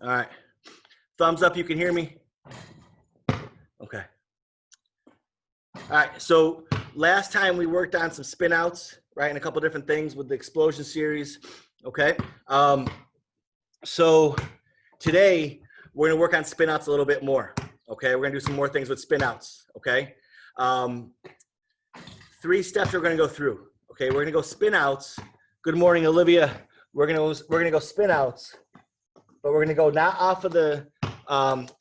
All right. Thumbs up, you can hear me? Okay. All right, so last time we worked on some spin outs, right, and a couple different things with the explosion series, okay? So today we're gonna work on spin outs a little bit more, okay? We're gonna do some more things with spin outs, okay? 3 steps we're gonna go through, okay? We're gonna go spin outs. Good morning, Olivia. We're gonna go spin outs, but we're gonna go not off of the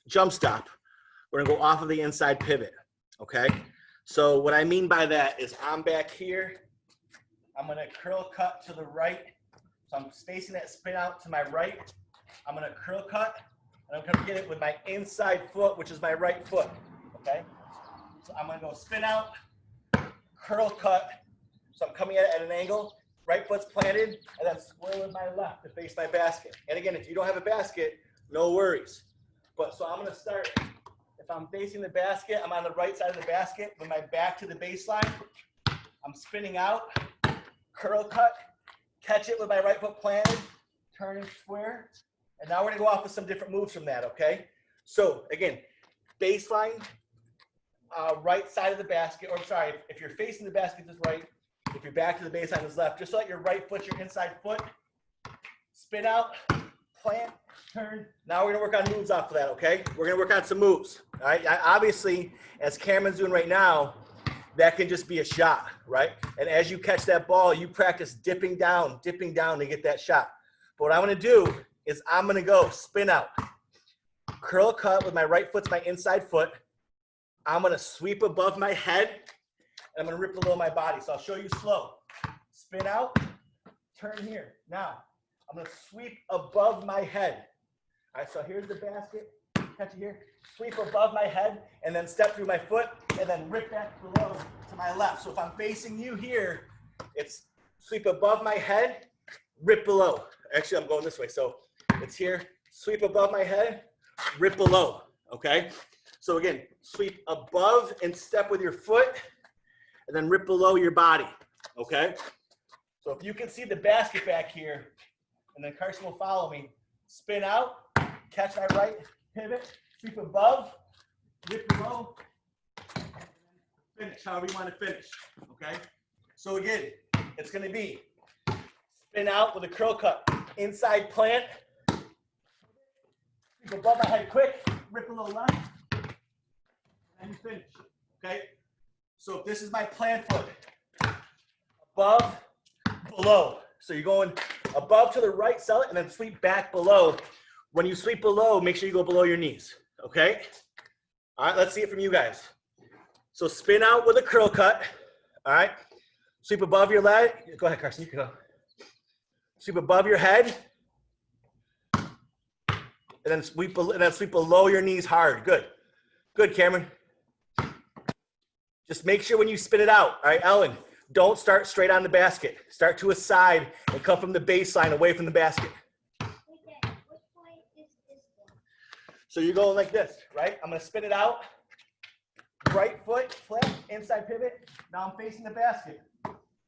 jump stop. We're gonna go off of the inside pivot, okay? So what I mean by that is I'm back here. I'm gonna curl cut to the right. So I'm spacing that spin out to my right. I'm gonna curl cut, and I'm gonna get it with my inside foot, which is my right foot, okay? So I'm gonna go spin out, curl cut. So I'm coming at it at an angle. Right foot's planted, and then square with my left to face my basket. And again, if you don't have a basket, no worries. But so I'm gonna start, if I'm facing the basket, I'm on the right side of the basket with my back to the baseline. I'm spinning out, curl cut, catch it with my right foot planted, turning square. And now we're gonna go off with some different moves from that, okay? So again, baseline, right side of the basket, or sorry, if you're facing the basket this right, if your back to the baseline is left, just let your right foot, your inside foot, spin out, plant, turn. Now we're gonna work on moves off of that, okay? We're gonna work on some moves, all right? Obviously, as Cameron's doing right now, that can just be a shot, right? And as you catch that ball, you practice dipping down to get that shot. But what I'm gonna do is I'm gonna go spin out, curl cut with my right foot to my inside foot. I'm gonna sweep above my head, and I'm gonna rip below my body. So I'll show you slow. Spin out, turn here. Now, I'm gonna sweep above my head. All right, so here's the basket, catch it here. Sweep above my head, and then step through my foot, and then rip back below to my left. So if I'm facing you here, it's sweep above my head, rip below. Actually, I'm going this way. So it's here, sweep above my head, rip below, okay? So again, sweep above and step with your foot, and then rip below your body, okay? So if you can see the basket back here, and then Carson will follow me, spin out, catch my right, pivot, sweep above, rip below, and then finish, however you want to finish, okay? So again, it's gonna be spin out with a curl cut, inside plant, sweep above my head quick, rip below left, and you finish, okay? So if this is my plant foot, above, below. So you're going above to the right, sell it, and then sweep back below. When you sweep below, make sure you go below your knees, okay? All right, let's see it from you guys. So spin out with a curl cut, all right? Sweep above your leg. Go ahead, Carson, you can go. Sweep above your head, and then sweep below your knees hard. Good. Good, Cameron. Just make sure when you spin it out, all right, Ellen, don't start straight on the basket. Start to a side and come from the baseline away from the basket. Okay, what point is this then? So you're going like this, right? I'm gonna spin it out. Right foot, flip, inside pivot. Now I'm facing the basket.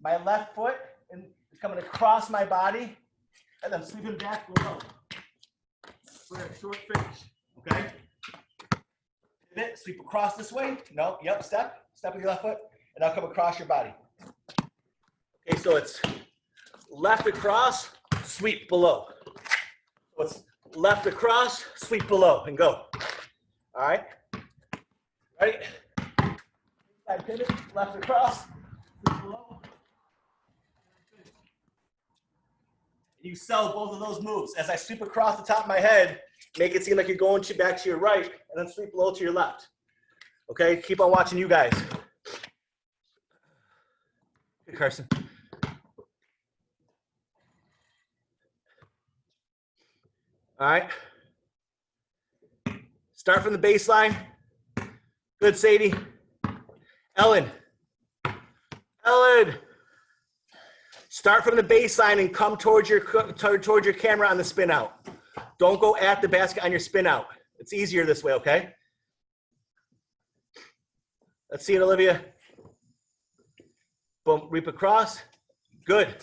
My left foot is coming across my body, and then sweeping back below for a short finish, okay? Pivot, sweep across this way. No, yep, step with your left foot, and now come across your body. Okay, so it's left across, sweep below. So it's left across, sweep below, and go. All right? Ready? Inside pivot, left across, sweep below. You sell both of those moves. As I sweep across the top of my head, make it seem like you're going back to your right, and then sweep below to your left. Okay, keep on watching you guys. Hey, Carson. All right. Start from the baseline. Good, Sadie. Ellen. Start from the baseline and come towards your camera on the spin out. Don't go at the basket on your spin out. It's easier this way, okay? Let's see it, Olivia. Boom, reap across. Good.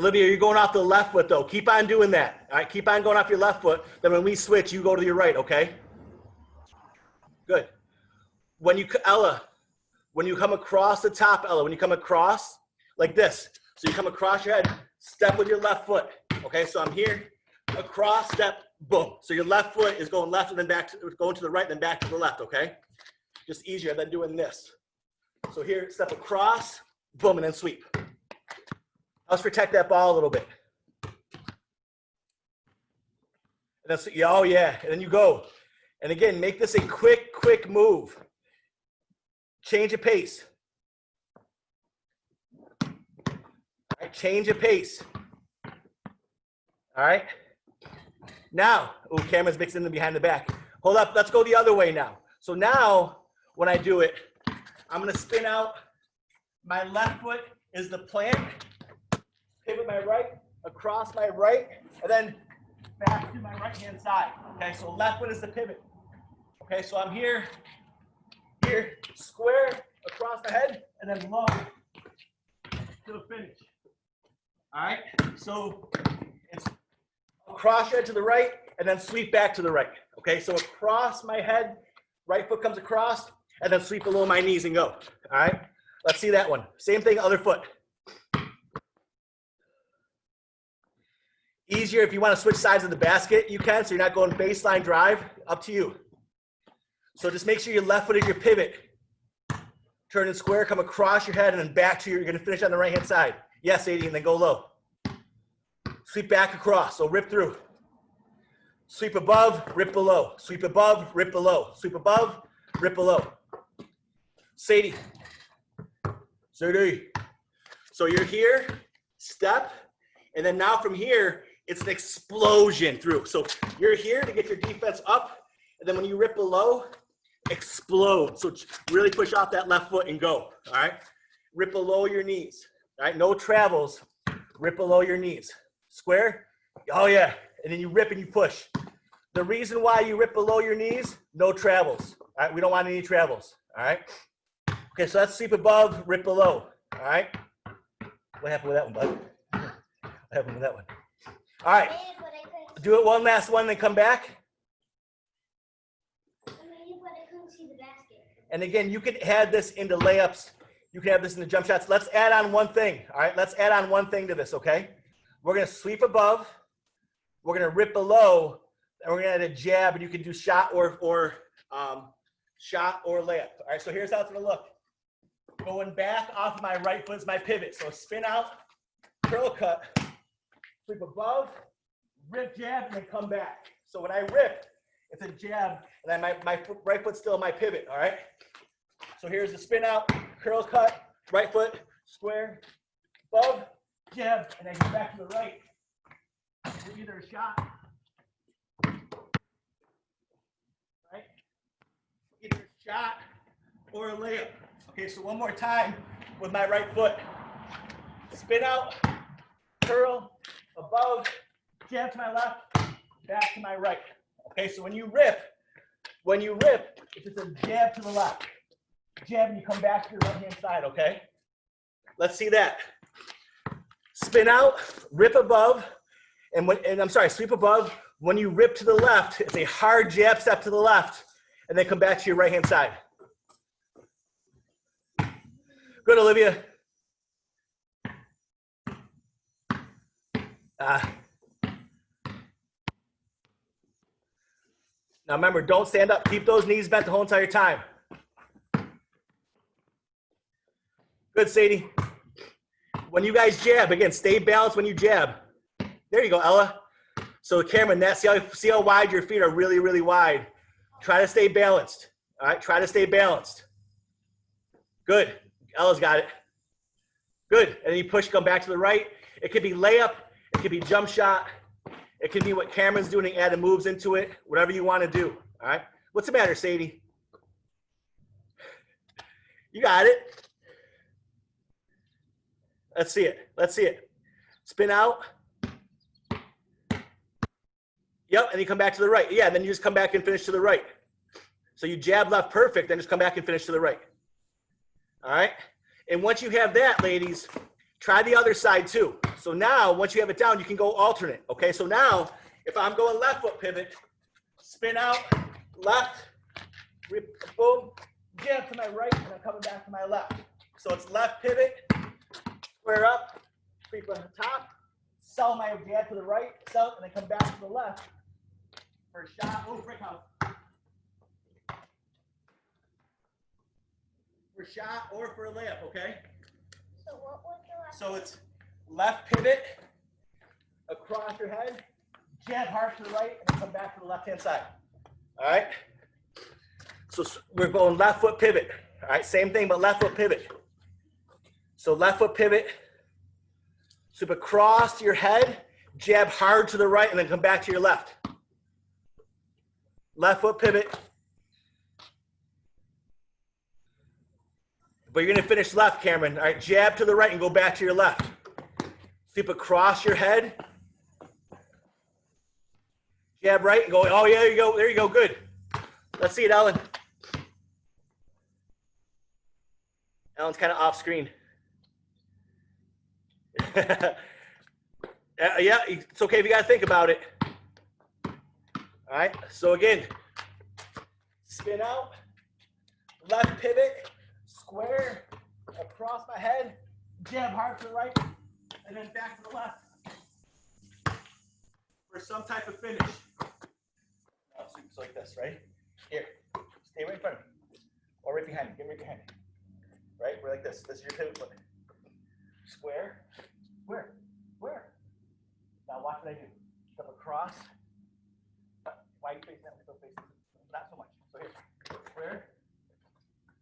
Olivia, you're going off the left foot though. Keep on doing that. All right, keep on going off your left foot. Then when we switch, you go to your right, okay? Good. Ella, when you come across the top, Ella, when you come across like this, so you come across your head, step with your left foot. Okay, so I'm here, across, step, boom. So your left foot is going left and then back, going to the right, then back to the left, okay? Just easier than doing this. So here, step across, boom, and then sweep. Let's protect that ball a little bit. And that's, oh yeah, and then you go. And again, make this a quick move. Change of pace. All right, change of pace. All right. Now, camera's mixed in the behind the back. Hold up, let's go the other way now. So now, when I do it, I'm gonna spin out. My left foot is the plant. Pivot my right, across my right, and then back to my right-hand side. Okay, so left foot is the pivot. Okay, so I'm here, square, across my head, and then low to the finish. All right, so it's across your head to the right, and then sweep back to the right. Okay, so across my head, right foot comes across, and then sweep below my knees and go. All right, let's see that one. Same thing, other foot. Easier if you want to switch sides of the basket, you can, so you're not going baseline drive, up to you. So just make sure your left foot is your pivot. Turn and square, come across your head, and then back to you're going to finish on the right-hand side. Yes, 80, and then go low. Sweep back across, so rip through. Sweep above, rip below. Sweep above, rip below. Sweep above, rip below. Sadie. Sadie. So you're here, step, and then now from here, it's an explosion through. So you're here to get your defense up, and then when you rip below, explode. So really push off that left foot and go, all right? Rip below your knees, all right? No travels, rip below your knees. Square, oh yeah, and then you rip and you push. The reason why you rip below your knees, no travels, all right? We don't want any travels, all right? Okay, so that's sweep above, rip below, all right? What happened with that one, bud? What happened with that one? All right, do it one last one, then come back. And again, you can add this into layups. You can have this in the jump shots. Let's add on one thing, all right? Let's add on one thing to this, okay? We're gonna sweep above, we're gonna rip below, and we're gonna add a jab, and you can do shot or layup. All right, so here's how it's gonna look. Going back off my right foot is my pivot. So spin out, curl cut, sweep above, rip jab, and then come back. So when I rip, it's a jab, and then my right foot's still my pivot, all right? So here's the spin out, curl cut, right foot, square, above, jab, and then go back to the right. Do either a shot, right? Either a shot or a layup. Okay, so one more time with my right foot. Spin out, curl, above, jab to my left, back to my right. Okay, so when you rip, it's just a jab to the left. Jab, and you come back to your right-hand side, okay? Let's see that. Spin out, rip above, sweep above. When you rip to the left, it's a hard jab step to the left, and then come back to your right-hand side. Good, Olivia. Now remember, don't stand up. Keep those knees bent the whole entire time. Good, Sadie. When you guys jab, again, stay balanced when you jab. There you go, Ella. So Cameron, see how wide your feet are, really, really wide. Try to stay balanced. All right, try to stay balanced. Good. Ella's got it. Good. And then you push, come back to the right. It could be layup. It could be jump shot. It could be what Cameron's doing, adding moves into it. Whatever you want to do. All right. What's the matter, Sadie? You got it. Let's see it. Let's see it. Spin out. Yep. And you come back to the right. Yeah. And then you just come back and finish to the right. So you jab left perfect, then just come back and finish to the right. All right. And once you have that, ladies, Try the other side too. So now, once you have it down, you can go alternate, okay? So now, if I'm going left foot pivot, spin out, left, rip, boom, jab to my right, and I'm coming back to my left. So it's left pivot, square up, creep on the top, sell my jab to the right, sell, and then come back to the left for a shot. Oh, break out. For a shot or for a layup, okay? So what was the last? So it's left pivot, across your head, jab hard to the right, and then come back to the left-hand side. All right? So we're going left foot pivot. All right, same thing, but left foot pivot. So left foot pivot, sweep across your head, jab hard to the right, and then come back to your left. Left foot pivot. But you're gonna finish left, Cameron. All right, jab to the right and go back to your left. Sweep across your head. Jab right and go, oh yeah, there you go, good. Let's see it, Ellen. Ellen's kind of off screen. Yeah, it's okay if you gotta think about it. All right, so again, spin out, left pivot, square, across my head, jab hard to the right, and then back to the left for some type of finish. Oh, so it's like this, right? Here, stay right in front of me, or right behind me, get right behind me. Right, we're like this. This is your pivot foot. Square, square, square. Now watch what I do. Step across. Why are you facing that? Still facing. Not so much. So here, square.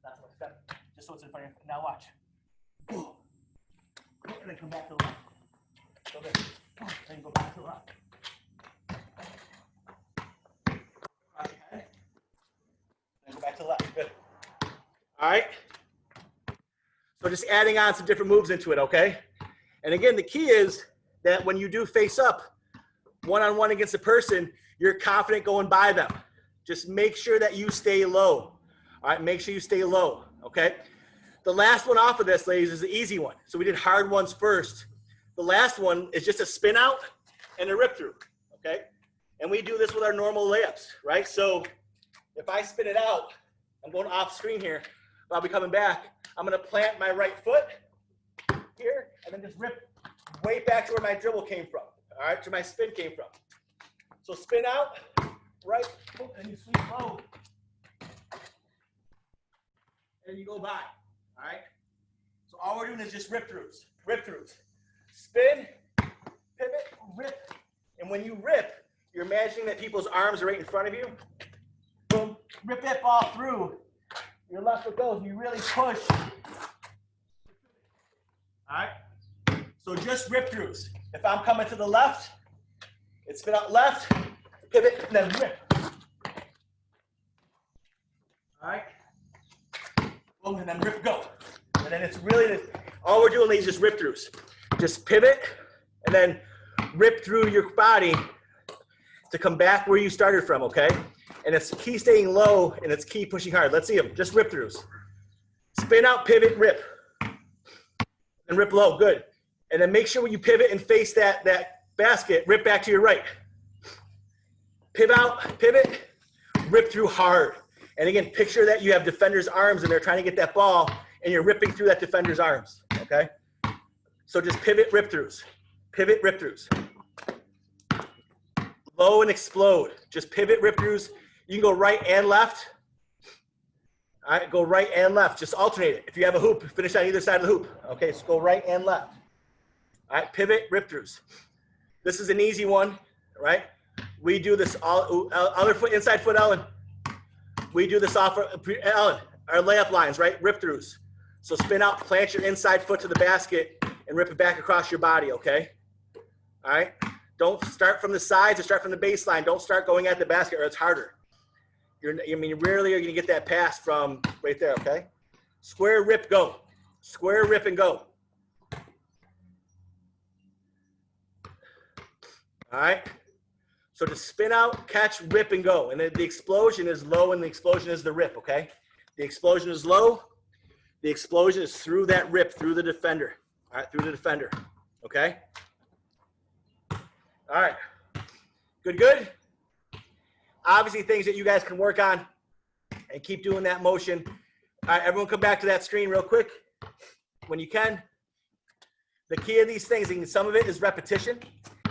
Not so much. Step. Just so it's in front of you. Now watch. Boom. And then come back to the left. So this. And then go back to the left. Cross your head. And go back to the left. Good. All right. So just adding on some different moves into it, okay? And again, the key is that when you do face up one-on-one against a person, you're confident going by them. Just make sure that you stay low. All right, make sure you stay low, okay? The last one off of this, ladies, is the easy one. So we did hard ones first. The last one is just a spin out and a rip through, okay? And we do this with our normal layups, right? So if I spin it out, I'm going off screen here, but I'll be coming back. I'm gonna plant my right foot here and then just rip way back to where my dribble came from, all right, to my spin came from. So spin out, right, and you sweep low. And you go by, all right? So all we're doing is just rip throughs. Spin, pivot, rip. And when you rip, you're imagining that people's arms are right in front of you. Boom, rip that ball through. Your left foot goes, and you really push. All right? So just rip throughs. If I'm coming to the left, it's spin out left, pivot, and then rip. All right? Boom, and then rip, go. And then it's really, all we're doing is just rip throughs. Just pivot, and then rip through your body to come back where you started from, okay? And it's key staying low, and it's key pushing hard. Let's see them, just rip throughs. Spin out, pivot, rip. And rip low, good. And then make sure when you pivot and face that basket, rip back to your right. Pivot out, pivot, rip through hard. And again, picture that you have defender's arms and they're trying to get that ball and you're ripping through that defender's arms, okay? So just pivot, rip throughs. Pivot, rip throughs. Low and explode. Just pivot, rip throughs. You can go right and left. All right, go right and left. Just alternate it. If you have a hoop, finish on either side of the hoop. Okay, so go right and left. All right, pivot, rip throughs. This is an easy one, right? We do this all, other foot, inside foot, Ellen. We do this off, Ellen, our layup lines, right? Rip throughs. So spin out, plant your inside foot to the basket and rip it back across your body, okay? All right? Don't start from the sides or start from the baseline. Don't start going at the basket or it's harder. You rarely are going to get that pass from right there, okay? Square, rip, go. Square, rip, and go. All right? So just spin out, catch, rip, and go. And then the explosion is low and the explosion is the rip, okay? The explosion is low. The explosion is through that rip, through the defender. All right, through the defender, okay? All right, good? Obviously things that you guys can work on and keep doing that motion. All right, everyone come back to that screen real quick when you can. The key of these things, and some of it is repetition,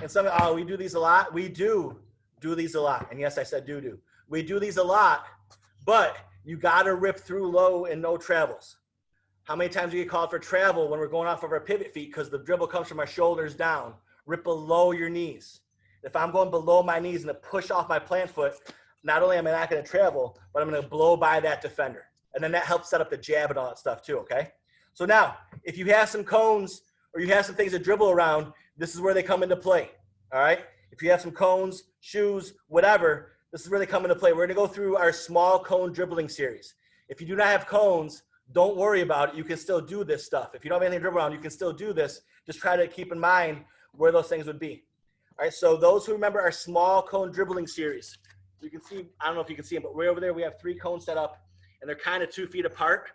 and some of it, oh, we do these a lot. We do these a lot, and yes, I said do. We do these a lot, but you gotta rip through low and no travels. How many times do you get called for travel when we're going off of our pivot feet because the dribble comes from our shoulders down? Rip below your knees. If I'm going below my knees and to push off my plant foot, not only am I not gonna travel, but I'm gonna blow by that defender. And then that helps set up the jab and all that stuff too, okay? So now, if you have some cones or you have some things to dribble around, this is where they come into play, all right? If you have some cones, shoes, whatever, this is where they come into play. We're gonna go through our small cone dribbling series. If you do not have cones, don't worry about it. You can still do this stuff. If you don't have anything to dribble around, you can still do this. Just try to keep in mind where those things would be. All right, so those who remember our small cone dribbling series, you can see, I don't know if you can see them, but way over there we have 3 cones set up, and they're kind of 2 feet apart.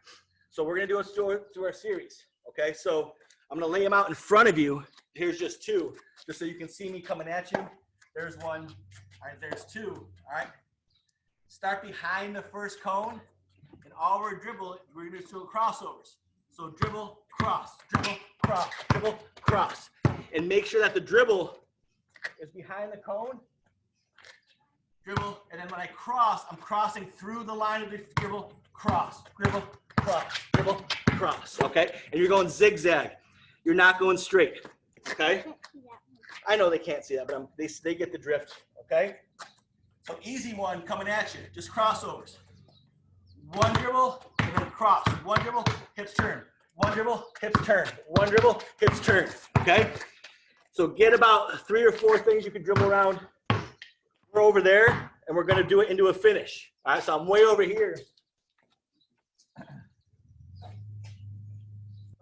So we're gonna do it through our series, okay? So I'm gonna lay them out in front of you. Here's just 2, just so you can see me coming at you. There's 1, all right, there's 2, all right? Start behind the first cone, and all we're gonna do is do crossovers. So dribble, cross, dribble, cross, dribble, cross. And make sure that the dribble is behind the cone. Dribble, and then when I cross, I'm crossing through the line of the dribble, cross, dribble, cross, dribble, cross, okay? And you're going zigzag. You're not going straight, okay? I know they can't see that, but they get the drift, okay? So easy one coming at you, just crossovers. 1 dribble, and then cross. 1 dribble, hips turn. 1 dribble, hips turn. 1 dribble, hips turn, okay? So get about 3 or 4 things you can dribble around. We're over there, and we're gonna do it into a finish. All right, so I'm way over here.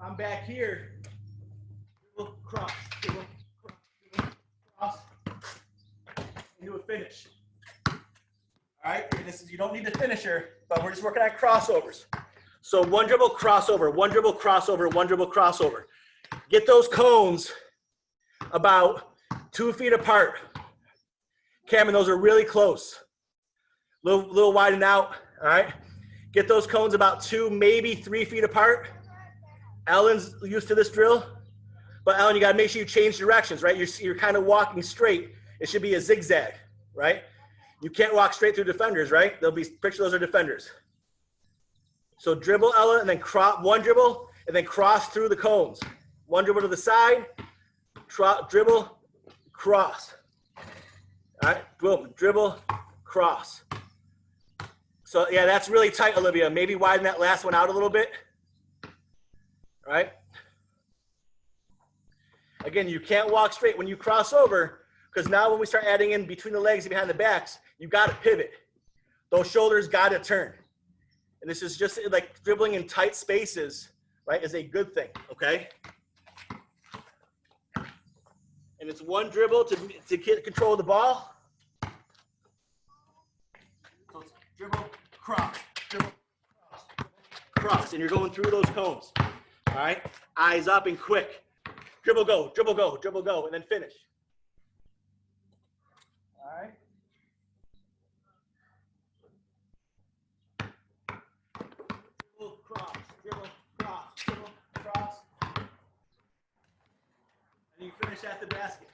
I'm back here. Dribble, cross, dribble, cross, dribble, cross, into a finish. All right, and this is, you don't need the finisher, but we're just working on crossovers. So 1 dribble, crossover, 1 dribble, crossover, 1 dribble, crossover. Get those cones about 2 feet apart. Cameron, those are really close. Little widen out, all right? Get those cones about 2, maybe 3 feet apart. Ellen's used to this drill, but Ellen, you gotta make sure you change directions, right? You're kind of walking straight. It should be a zigzag, right? You can't walk straight through defenders, right? They'll be, picture those are defenders. So dribble, Ella, and then 1 dribble, and then cross through the cones. 1 dribble to the side, dribble, cross. All right, boom, dribble, cross. So yeah, that's really tight, Olivia. Maybe widen that last one out a little bit. All right. Again, you can't walk straight when you cross over, because now when we start adding in between the legs and behind the backs, you got to pivot. Those shoulders got to turn. And this is just like dribbling in tight spaces, right, is a good thing, okay? And it's 1 dribble to get control of the ball. So it's dribble, cross, dribble, cross, cross. And you're going through those cones, all right? Eyes up and quick. Dribble, go, dribble, go, dribble, go, and then finish. All right? Dribble, cross, dribble, cross, dribble, cross. And you finish at the basket.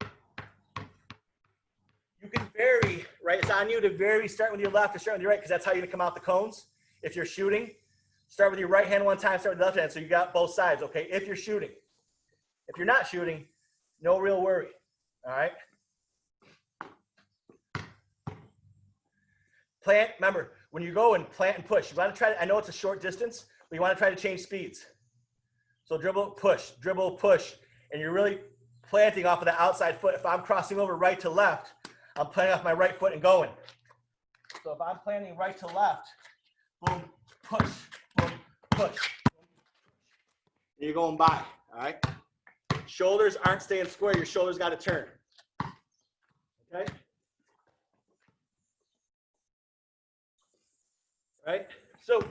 You can vary, right? It's on you to vary, start with your left or start with your right, because that's how you're gonna come out the cones. If you're shooting, start with your right hand one time, start with the left hand, so you got both sides, okay? If you're shooting. If you're not shooting, no real worry, all right? Plant, remember, when you go and plant and push, you wanna try to, I know it's a short distance, but you wanna try to change speeds. So dribble, push, and you're really planting off of the outside foot. If I'm crossing over right to left, I'm planting off my right foot and going. So if I'm planting right to left, boom, push, boom, push. And you're going by, all right? Shoulders aren't staying square. Your shoulders got to turn, okay? Right? So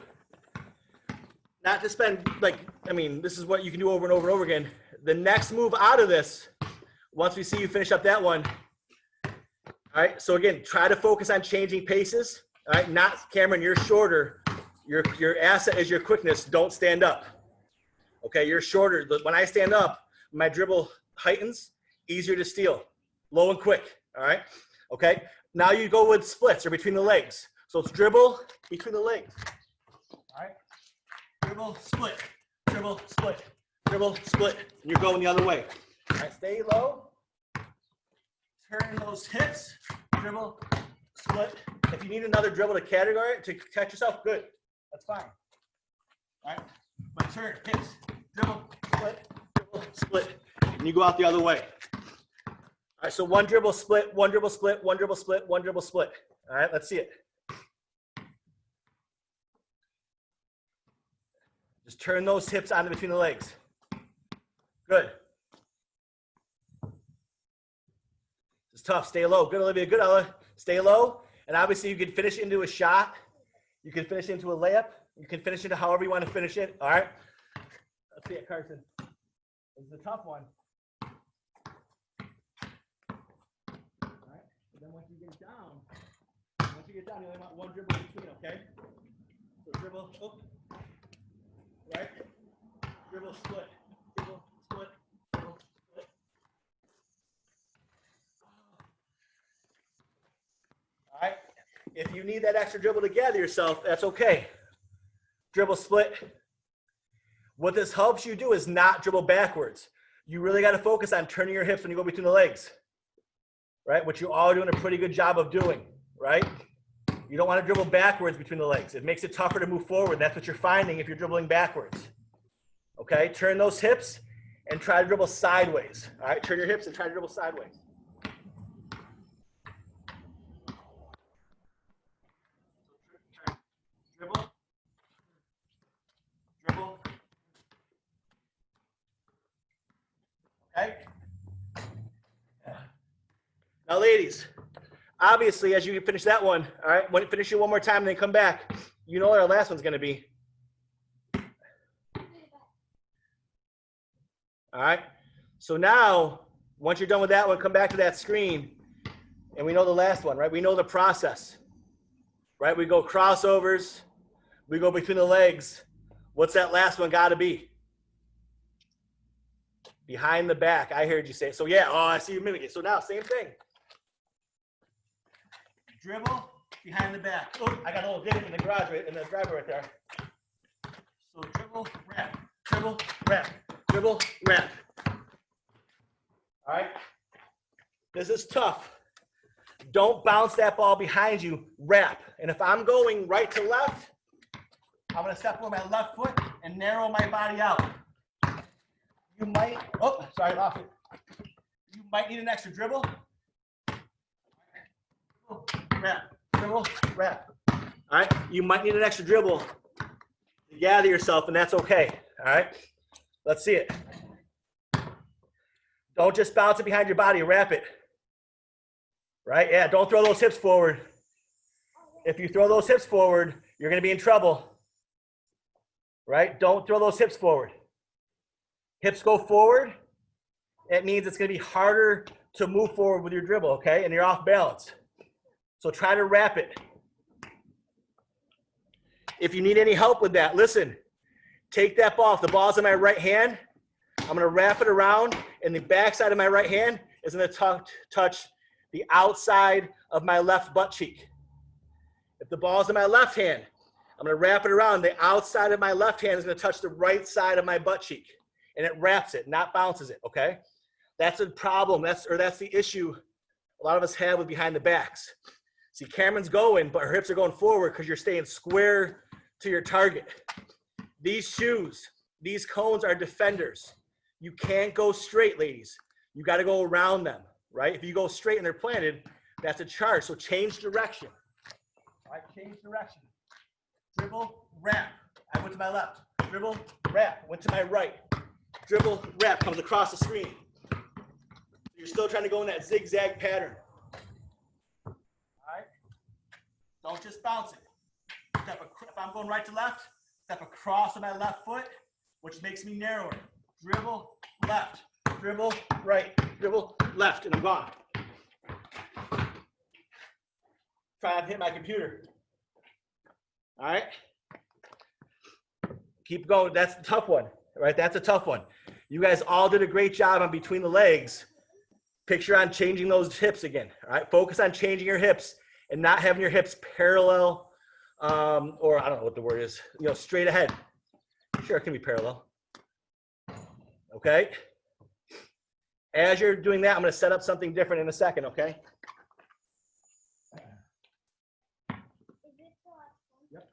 not to spend, like, I mean, this is what you can do over and over and over again. the next move out of this, once we see you finish up that one, all right, so again, try to focus on changing paces. All right, not Cameron, you're shorter. Your asset is your quickness. Don't stand up. Okay, you're shorter. When I stand up, my dribble heightens, easier to steal, low and quick. All right, okay. Now you go with splits or between the legs. So it's dribble between the legs. All right, dribble, split, dribble, split, dribble, split. And you're going the other way. All right, stay low. Turn those hips, dribble, split. If you need another dribble to category to catch yourself, good. That's fine. All right, but turn, hips, dribble, split, and you go out the other way. All right, so one dribble, split, one dribble, split, one dribble, split, one dribble, split. All right, let's see it. Just turn those hips onto between the legs. Good. It's tough. Stay low. Good, Olivia. Good, Ella. Stay low. And obviously, you can finish into a shot. You can finish into a layup. You can finish into however you want to finish it. All right. Let's see it, Carson. This is a tough one. All right. And then once you get down, you only want one dribble in between, okay? So dribble, right? Dribble, split, dribble, split, dribble, split. All right. If you need that extra dribble to gather yourself, that's okay. Dribble, split. What this helps you do is not dribble backwards. You really got to focus on turning your hips when you go between the legs, right? Which you all are doing a pretty good job of doing, right? You don't want to dribble backwards between the legs. It makes it tougher to move forward. That's what you're finding if you're dribbling backwards. Okay, turn those hips and try to dribble sideways. All right, turn your hips and try to dribble sideways. Dribble, dribble. Okay. Now, ladies, obviously, as you finish that one, all right, when you finish it one more time and then come back, you know what our last one's going to be. All right. So now, once you're done with that one, come back to that screen, and we know the last one, right? We know the process, right? We go crossovers, we go between the legs. What's that last one got to be? Behind the back. I heard you say it. So yeah, oh, I see you mimicking. So now, same thing. Dribble, behind the back. Oh, I got a little dig in the garage, in the driveway right there. So dribble, wrap, dribble, wrap, dribble, wrap. All right. This is tough. Don't bounce that ball behind you. Wrap. And if I'm going right to left, I'm going to step over my left foot and narrow my body out. You might, oh, sorry, I lost it. You might need an extra dribble. Wrap, dribble, wrap. All right, you might need an extra dribble to gather yourself, and that's okay. All right, let's see it. Don't just bounce it behind your body, wrap it. Right, yeah, don't throw those hips forward. If you throw those hips forward, you're gonna be in trouble. Right, don't throw those hips forward. Hips go forward, it means it's gonna be harder to move forward with your dribble, okay? And you're off balance. So try to wrap it. If you need any help with that, listen, take that ball. If the ball's in my right hand, I'm gonna wrap it around, and the backside of my right hand is gonna touch the outside of my left butt cheek. If the ball's in my left hand, I'm gonna wrap it around. The outside of my left hand is gonna touch the right side of my butt cheek, and it wraps it, not bounces it, okay? That's a problem, that's the issue a lot of us have with behind the backs. See, Cameron's going, but her hips are going forward because you're staying square to your target. These shoes, these cones are defenders. You can't go straight, ladies. You got to go around them, right? If you go straight and they're planted, that's a charge. So change direction. All right, change direction. Dribble, wrap. I went to my left. Dribble, wrap. Went to my right. Dribble, wrap. Comes across the screen. You're still trying to go in that zigzag pattern. Don't just bounce it. If I'm going right to left, step across with my left foot, which makes me narrower. Dribble, left, dribble, right, dribble, left, and I'm gone. Try not to hit my computer. All right. Keep going. That's the tough one, right? That's a tough one. You guys all did a great job on between the legs. Picture on changing those hips again. All right. Focus on changing your hips and not having your hips parallel, or I don't know what the word is, you know, straight ahead. Sure, it can be parallel. Okay. As you're doing that, I'm going to set up something different in a second. Okay. Yep.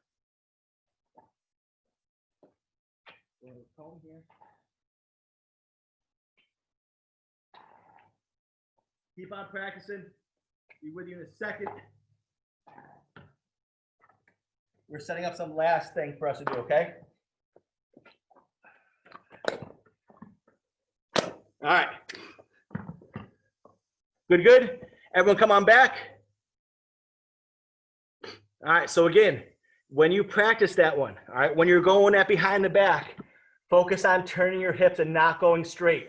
Comb here. Keep on practicing. Be with you in a second. We're setting up some last thing for us to do, okay? All right. Good, good. Everyone come on back. All right, so again, when you practice that one, all right, when you're going at behind the back, focus on turning your hips and not going straight.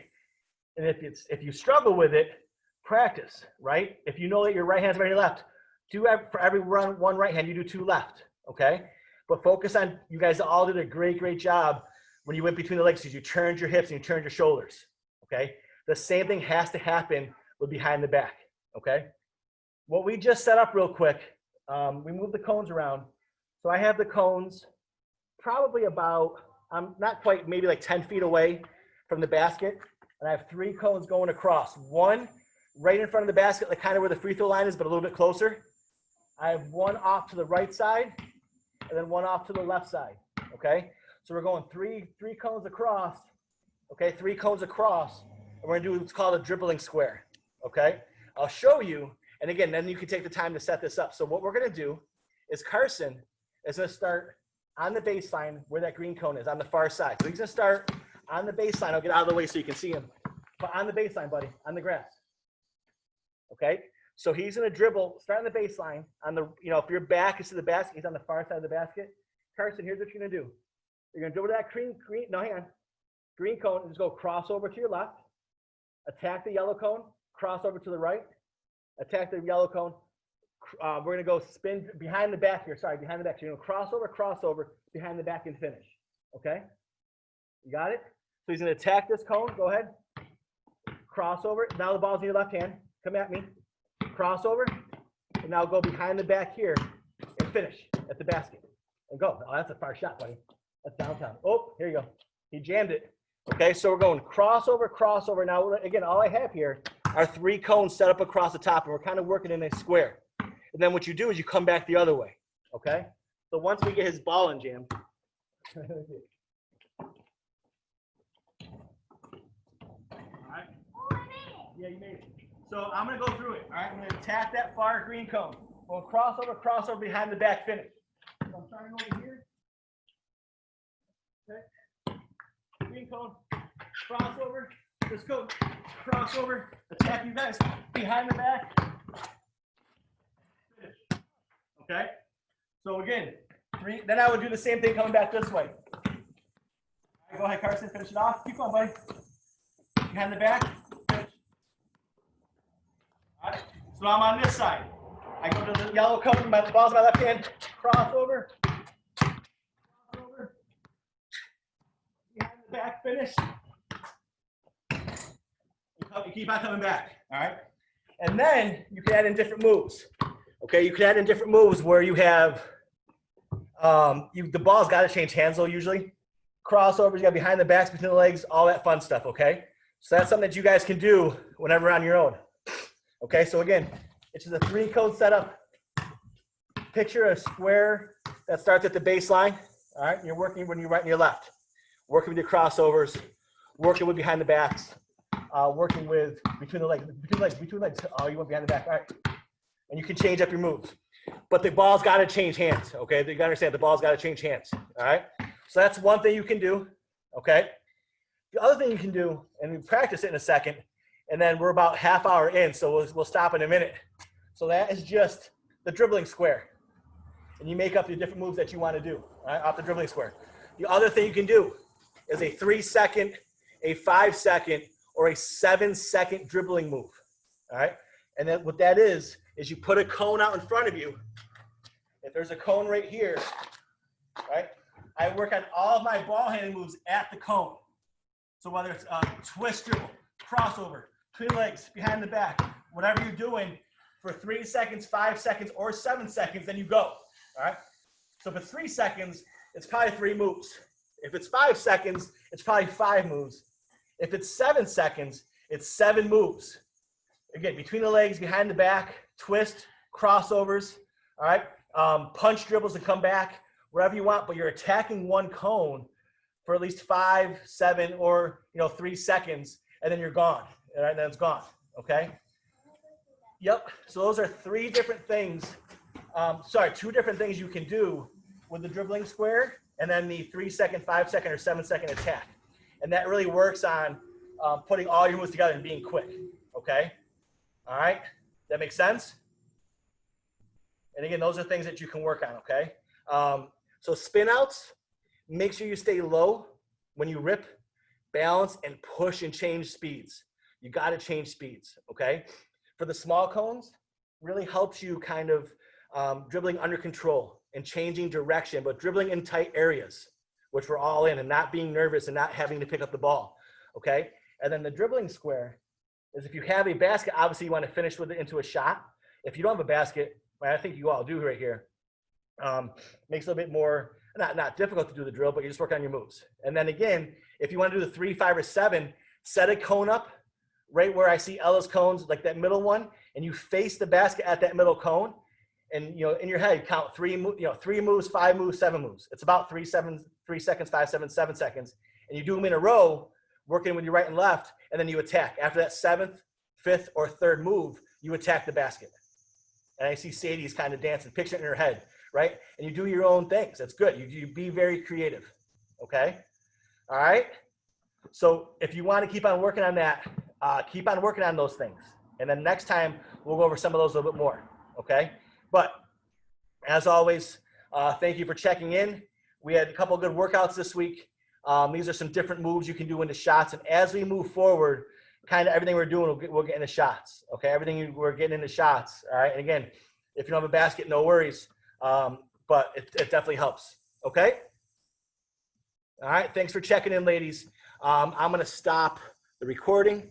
And if you struggle with it, practice, right? If you know that your right hand's behind your left, for every one right hand, you do 2 left, okay? But focus on, you guys all did a great, great job when you went between the legs because you turned your hips and you turned your shoulders, okay? The same thing has to happen with behind the back, okay? What we just set up real quick, we moved the cones around. So I have the cones probably about, not quite, maybe like 10 feet away from the basket. And I have 3 cones going across. One right in front of the basket, like kind of where the free throw line is, but a little bit closer. I have one off to the right side, and then one off to the left side, okay? So we're going three cones across, okay? 3 cones across, and we're gonna do what's called a dribbling square, okay? I'll show you, and again, then you can take the time to set this up. So what we're gonna do is Carson is gonna start on the baseline where that green cone is, on the far side. So he's gonna start on the baseline. I'll get out of the way so you can see him. But on the baseline, buddy, on the grass. Okay? So he's gonna dribble, start on the baseline, on the, you know, if your back is to the basket, he's on the far side of the basket. Carson, here's what you're gonna do. You're gonna dribble that no, hang on. Green cone, and just go cross over to your left, attack the yellow cone, cross over to the right, attack the yellow cone. We're gonna go spin behind the back here. Sorry, behind the back. So you're gonna cross over, behind the back and finish. Okay? You got it? So he's gonna attack this cone. Go ahead. Cross over. Now the ball's in your left hand. Come at me. Cross over. And now go behind the back here and finish at the basket. And go. Oh, that's a far shot, buddy. That's downtown. Oh, here you go. He jammed it. Okay, so we're going crossover. Now, again, all I have here are 3 cones set up across the top, and we're kind of working in a square. And then what you do is you come back the other way, okay? So once we get his ball in jammed. All right. Yeah, you made it. So I'm going to go through it, all right? I'm going to attack that far green cone. We'll crossover behind the back finish. So I'm starting over here. Okay. Green cone, crossover. Let's go. Crossover. Attack you guys behind the back. Finish. Okay. So again, 3. Then I would do the same thing coming back this way. All right, go ahead, Carson. Finish it off. Keep on, buddy. Behind the back. Finish. All right. So I'm on this side. I go to the yellow cone. The ball's in my left hand. Crossover. Crossover. Behind the back. Finish. You keep on coming back, all right? And then you can add in different moves, okay? You can add in different moves where you have, the ball's got to change hands though usually. Crossovers, you got behind the backs, between the legs, all that fun stuff, okay? So that's something that you guys can do whenever on your own. Okay, so again, it's just a 3-cone setup. Picture a square that starts at the baseline, all right? You're working when you're right and your left. Working with your crossovers, working with behind the backs. Working with between legs. Oh, you went behind the back. All right. And you can change up your moves. But the ball's got to change hands, okay? You got to understand the ball's got to change hands, all right? So that's one thing you can do, okay? The other thing you can do, and we practice it in a second, and then we're about half hour in, so we'll stop in a minute. So that is just the dribbling square. And you make up the different moves that you want to do, all right, off the dribbling square. The other thing you can do is a 3-second a 5-second or a 7-second dribbling move. All right. And then what that is you put a cone out in front of you. If there's a cone right here, right, I work on all of my ball handling moves at the cone. So whether it's a twist dribble, crossover, between legs, behind the back, whatever you're doing for 3 seconds, 5 seconds, or 7 seconds, then you go. All right. So if it's 3 seconds, it's probably 3 moves. If it's 5 seconds, it's probably 5 moves. If it's 7 seconds, it's 7 moves. Again, between the legs, behind the back, twist, crossovers, all right? Punch dribbles to come back, wherever you want, but you're attacking one cone for at least 5, 7, or 3 seconds, and then you're gone. All right, and then it's gone, okay? Yep, so those are 3 different things. 2 different things you can do with the dribbling square, and then the 3-second, 5-second, or 7-second attack. And that really works on putting all your moves together and being quick, okay? All right, that makes sense? And again, those are things that you can work on, okay? So spin outs, make sure you stay low when you rip, balance, and push and change speeds. You gotta change speeds, okay? For the small cones, really helps you kind of dribbling under control and changing direction, but dribbling in tight areas, which we're all in, and not being nervous and not having to pick up the ball, okay? And then the dribbling square is if you have a basket, obviously you want to finish with it into a shot. If you don't have a basket, I think you all do right here, makes it a little bit more, not difficult to do the drill, but you just work on your moves. And then again, if you want to do the 3, 5, or 7, set a cone up right where I see Ella's cones, like that middle one, and you face the basket at that middle cone. And in your head, count 3 moves, 5 moves, 7 moves. It's about 3 seconds, 5, 7 seconds. And you do them in a row, working with your right and left, and then you attack. After that 7th, 5th, or 3rd move, you attack the basket. And I see Sadie's kind of dancing, picture it in her head, right? And you do your own things. That's good. You be very creative, okay? All right? So if you want to keep on working on that, keep on working on those things. And then next time, we'll go over some of those a little bit more, okay? But as always, thank you for checking in. We had a couple of good workouts this week. These are some different moves you can do into shots. And as we move forward, kind of everything we're doing, we'll get into shots. Okay, everything we're getting into shots. All right, and again, if you don't have a basket, no worries. But it definitely helps. Okay. All right, thanks for checking in, ladies. I'm going to stop the recording.